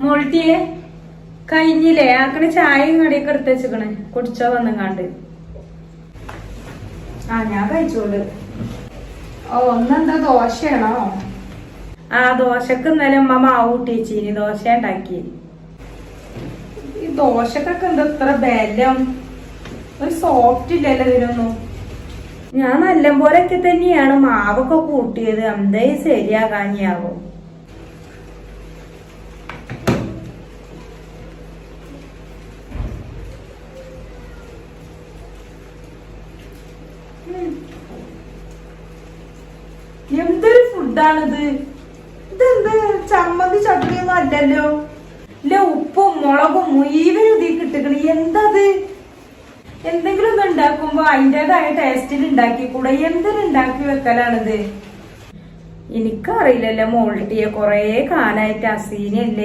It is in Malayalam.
മോൾട്ടിയെ കഴിഞ്ഞില്ലേ ആക്കണ ചായയും കടിയൊക്കെ എടുത്ത് വെച്ചിക്കണേ കുടിച്ചോ വന്നങ്ങാണ്ട്. ആ ഞാൻ കഴിച്ചോണ്ട്. ഓ ഒന്നെന്താ ദോശയാണോ? ആ ദോശക്ക് ഇന്നലെ അമ്മ മാവ് കൂട്ടിച്ചീനി ദോശ ഉണ്ടാക്കി. ഈ ദോശക്കൊക്കെ എന്താ ഇത്ര ബലം? ഒരു സോഫ്റ്റ് ഇല്ലല്ലോ ഇതിനൊന്നും. ഞാൻ നല്ല പോലെയൊക്കെ തന്നെയാണ് മാവൊക്കെ കൂട്ടിയത്, എന്തേ ശരിയാകാനിയാവോ. എന്തൊരു ഫുഡാണിത്? ഇതെന്ത് ചമ്മന്തി ചട്നിയൊന്നും അല്ലല്ലോ. ഇല്ല ഉപ്പും മുളകും മുഴുവനും ഇതിൽ കിട്ടുകണ്. എന്തത്? എന്തെങ്കിലും ഒന്ന് ഉണ്ടാക്കുമ്പോ അതിൻ്റെതായ ടേസ്റ്റിൽ ഉണ്ടാക്കിക്കൂടെ? എന്തൊരു ഉണ്ടാക്കി വെക്കലാണിത്? എനിക്കറിയില്ലല്ലോ മോൾട്ടിയെ, കൊറേ കാലായിട്ട് അസീനല്ലേ.